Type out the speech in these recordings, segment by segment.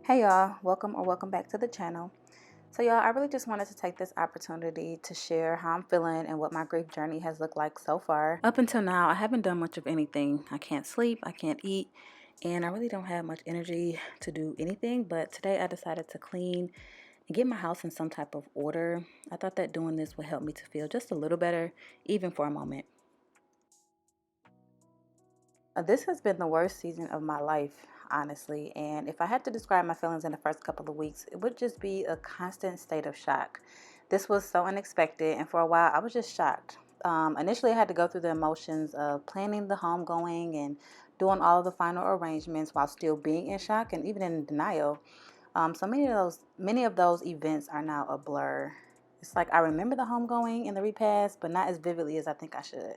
Hey y'all, welcome back to the channel. So y'all, I really just wanted to take this opportunity to share how I'm feeling and what my grief journey has looked like so far. Up until now, I haven't done much of anything. I can't sleep, I can't eat, and I really don't have much energy to do anything, but today I decided to clean and get my house in some type of order. I thought that doing this would help me to feel just a little better, even for a moment. This has been the worst season of my life, honestly. And if I had to describe my feelings in the first couple of weeks, it would just be a constant state of shock. This was so unexpected, and for a while, I was just shocked. Initially, I had to go through the emotions of planning the homegoing and doing all of the final arrangements while still being in shock and even in denial. So many of those events are now a blur. It's like I remember the homegoing and the repast, but not as vividly as I think I should.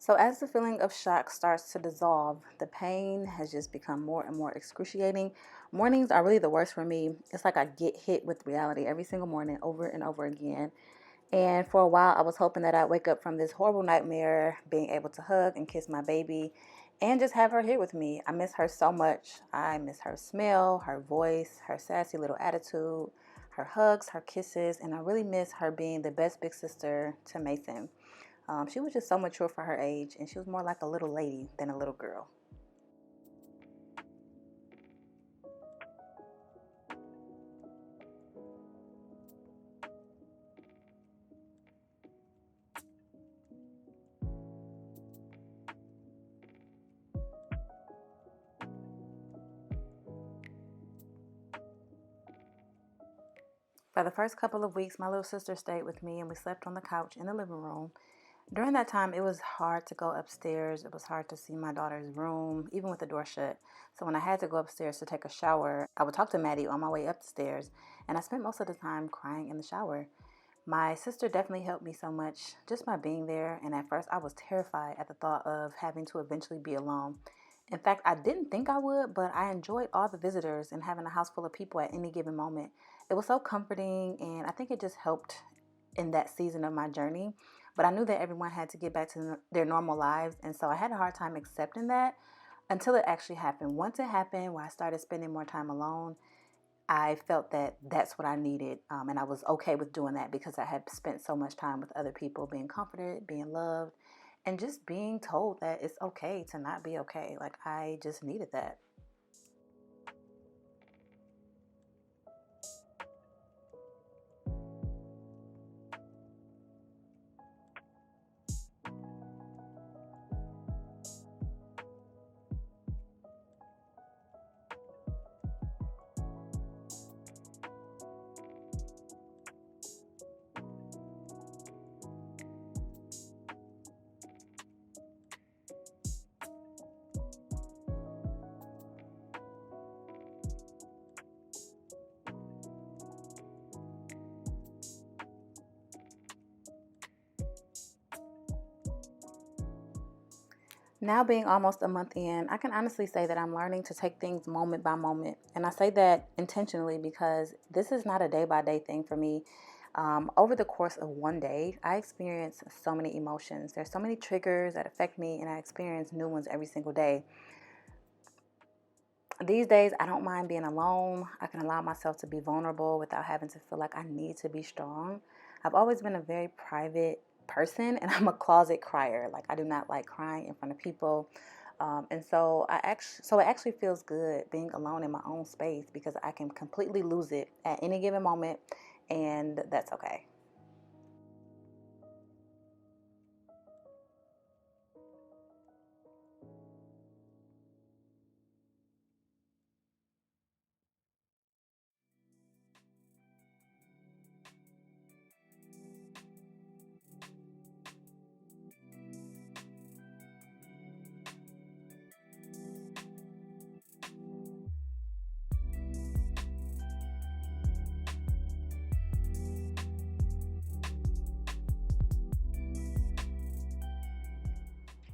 So, as the feeling of shock starts to dissolve, the pain has just become more and more excruciating. Mornings are really the worst for me. It's like I get hit with reality every single morning over and over again. And for a while, I was hoping that I'd wake up from this horrible nightmare, being able to hug and kiss my baby and just have her here with me. I miss her so much. I miss her smell, her voice, her sassy little attitude, her hugs, her kisses, and I really miss her being the best big sister to Mason. She was just so mature for her age, and she was more like a little lady than a little girl. For the first couple of weeks, my little sister stayed with me, and we slept on the couch in the living room. During that time, it was hard to go upstairs. It was hard to see my daughter's room, even with the door shut. So when I had to go upstairs to take a shower, I would talk to Maddie on my way up the stairs, and I spent most of the time crying in the shower. My sister definitely helped me so much just by being there, and at first I was terrified at the thought of having to eventually be alone. In fact, I didn't think I would, but I enjoyed all the visitors and having a house full of people at any given moment. It was so comforting, and I think it just helped in that season of my journey. But I knew that everyone had to get back to their normal lives, and so I had a hard time accepting that until it actually happened. Once it happened, when I started spending more time alone, I felt that that's what I needed, and I was okay with doing that because I had spent so much time with other people, being comforted, being loved, and just being told that it's okay to not be okay. Like, I just needed that. Now, being almost a month in, I can honestly say that I'm learning to take things moment by moment. And I say that intentionally because this is not a day by day thing for me. Over the course of one day, I experience so many emotions. There's so many triggers that affect me, and I experience new ones every single day. These days, I don't mind being alone. I can allow myself to be vulnerable without having to feel like I need to be strong. I've always been a very private person, and I'm a closet crier. Like, I do not like crying in front of people. So it actually feels good being alone in my own space because I can completely lose it at any given moment, and that's okay.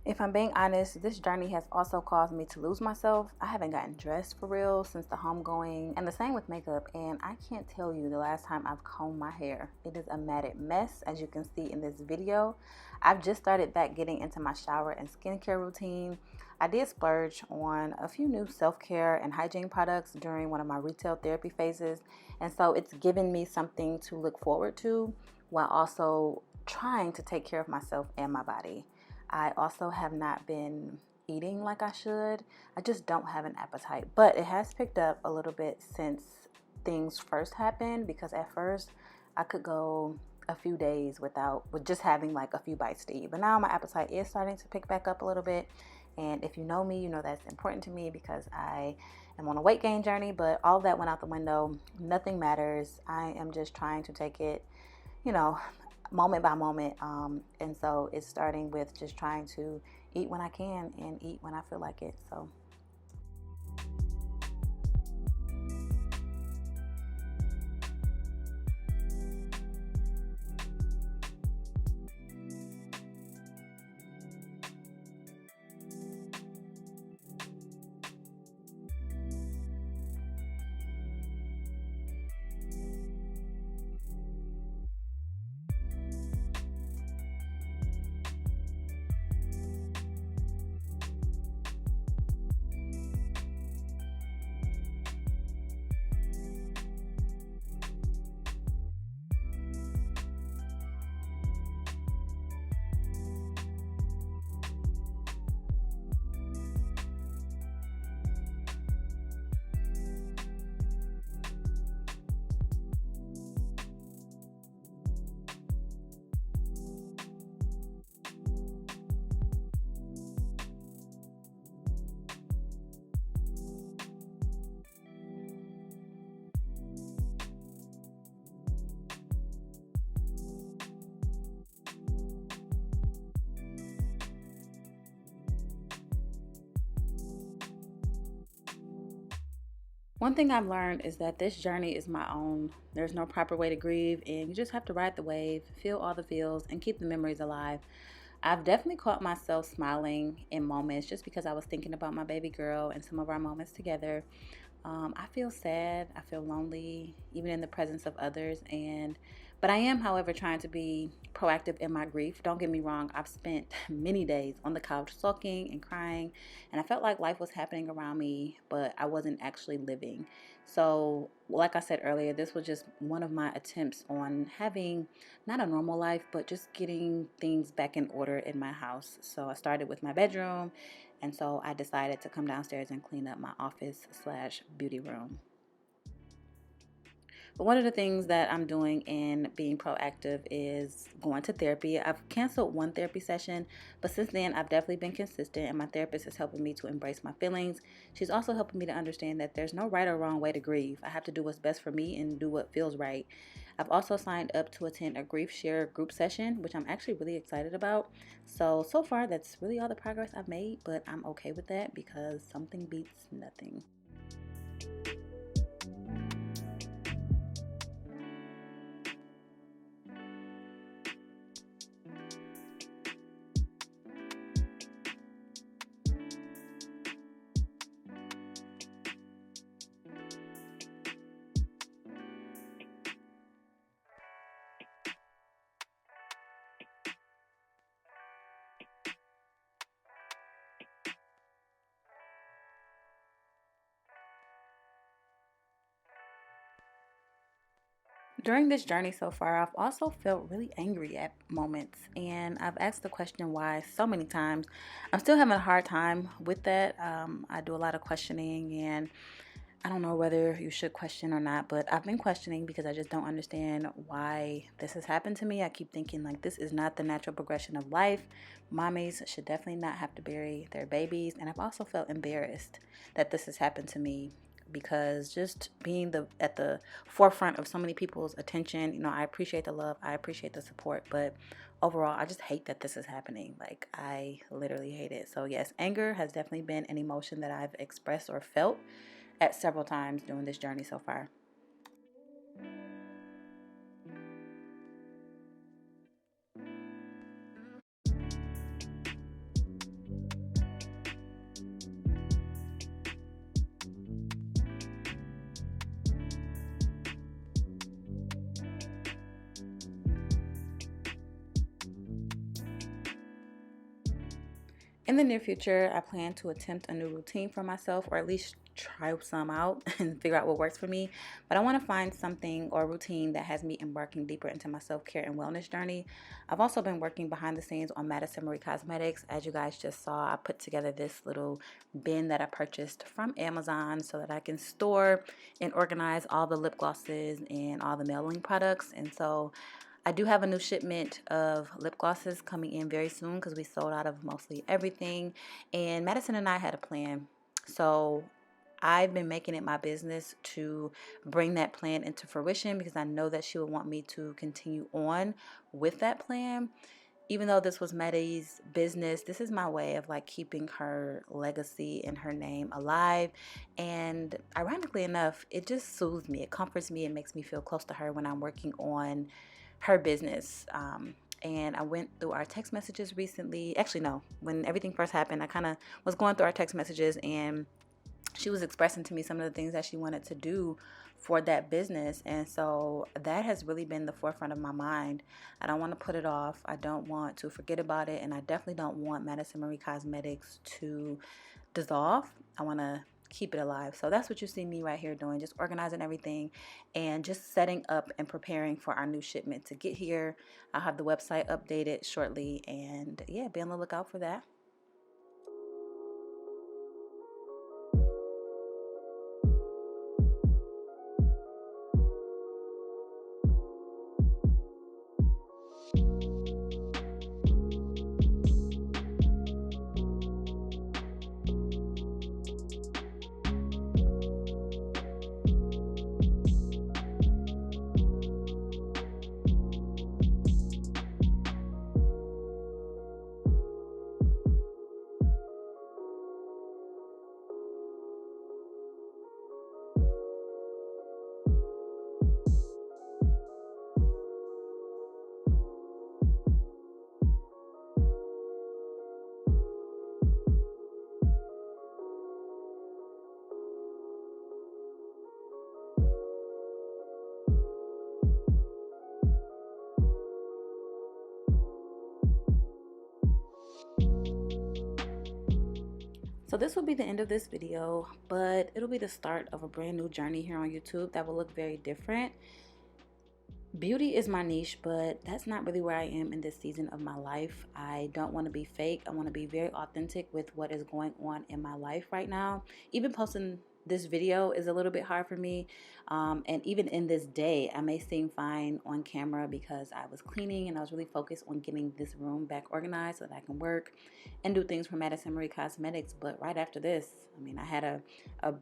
If I'm being honest, this journey has also caused me to lose myself. I haven't gotten dressed for real since the homegoing, and the same with makeup. And I can't tell you the last time I've combed my hair. It is a matted mess, as you can see in this video. I've just started back getting into my shower and skincare routine. I did splurge on a few new self-care and hygiene products during one of my retail therapy phases, and so it's given me something to look forward to while also trying to take care of myself and my body. I also have not been eating like I should. I just don't have an appetite, but it has picked up a little bit since things first happened, because at first I could go a few days with just having like a few bites to eat. But now my appetite is starting to pick back up a little bit. And if you know me, you know that's important to me because I am on a weight gain journey, but all of that went out the window. Nothing matters. I am just trying to take it, you know, moment by moment. And so it's starting with just trying to eat when I can and eat when I feel like it. So one thing I've learned is that this journey is my own. There's no proper way to grieve, and you just have to ride the wave, feel all the feels, and keep the memories alive. I've definitely caught myself smiling in moments just because I was thinking about my baby girl and some of our moments together. I feel sad, I feel lonely, even in the presence of others, and but I am, however, trying to be proactive in my grief. Don't get me wrong, I've spent many days on the couch sulking and crying, and I felt like life was happening around me, but I wasn't actually living. So, like I said earlier, this was just one of my attempts on having not a normal life, but just getting things back in order in my house. So, I started with my bedroom, and so I decided to come downstairs and clean up my office slash beauty room. But one of the things that I'm doing in being proactive is going to therapy. I've canceled one therapy session, but since then I've definitely been consistent, and my therapist is helping me to embrace my feelings. She's also helping me to understand that there's no right or wrong way to grieve. I have to do what's best for me and do what feels right. I've also signed up to attend a grief share group session, which I'm actually really excited about. So far, that's really all the progress I've made, but I'm okay with that because something beats nothing. During this journey so far, I've also felt really angry at moments, and I've asked the question why so many times. I'm still having a hard time with that. I do a lot of questioning, and I don't know whether you should question or not, but I've been questioning because I just don't understand why this has happened to me. I keep thinking, like, this is not the natural progression of life. Mommies should definitely not have to bury their babies, and I've also felt embarrassed that this has happened to me because just being at the forefront of so many people's attention, I appreciate the love, I appreciate the support, but overall, I just hate that this is happening. Like, I literally hate it. So yes, anger has definitely been an emotion that I've expressed or felt at several times during this journey so far. In the near future, I plan to attempt a new routine for myself, or at least try some out and figure out what works for me. But I want to find something or routine that has me embarking deeper into my self-care and wellness journey. I've also been working behind the scenes on Madison Marie Cosmetics. As you guys just saw, I put together this little bin that I purchased from Amazon so that I can store and organize all the lip glosses and all the mailing products. And so I do have a new shipment of lip glosses coming in very soon because we sold out of mostly everything. And Madison and I had a plan. So I've been making it my business to bring that plan into fruition because I know that she would want me to continue on with that plan. Even though this was Maddie's business, this is my way of like keeping her legacy and her name alive. And ironically enough, it just soothes me. It comforts me. It makes me feel close to her when I'm working on her business. And I went through our text messages recently. Actually, no, when everything first happened, I kind of was going through our text messages, and she was expressing to me some of the things that she wanted to do for that business. And so that has really been the forefront of my mind. I don't want to put it off. I don't want to forget about it. And I definitely don't want Madison Marie Cosmetics to dissolve. I want to keep it alive. So that's what you see me right here doing, just organizing everything and just setting up and preparing for our new shipment to get here. I'll have the website updated shortly, and yeah, be on the lookout for that. So this will be the end of this video, but it'll be the start of a brand new journey here on YouTube that will look very different. Beauty is my niche, but that's not really where I am in this season of my life. I don't want to be fake. I want to be very authentic with what is going on in my life right now. Even posting this video is a little bit hard for me. And even in this day, I may seem fine on camera because I was cleaning and I was really focused on getting this room back organized so that I can work and do things for Madison Marie Cosmetics. But right after this, I mean, I had a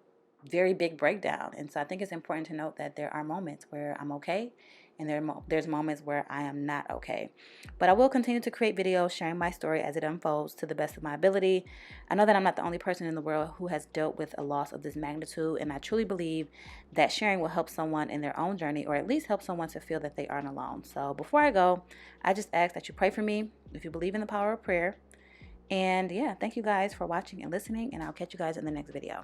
very big breakdown. And so I think it's important to note that there are moments where I'm okay, and there's moments where I am not okay. But I will continue to create videos sharing my story as it unfolds to the best of my ability. I know that I'm not the only person in the world who has dealt with a loss of this magnitude, and I truly believe that sharing will help someone in their own journey, or at least help someone to feel that they aren't alone. So before I go, I just ask that you pray for me if you believe in the power of prayer. And yeah, thank you guys for watching and listening, and I'll catch you guys in the next video.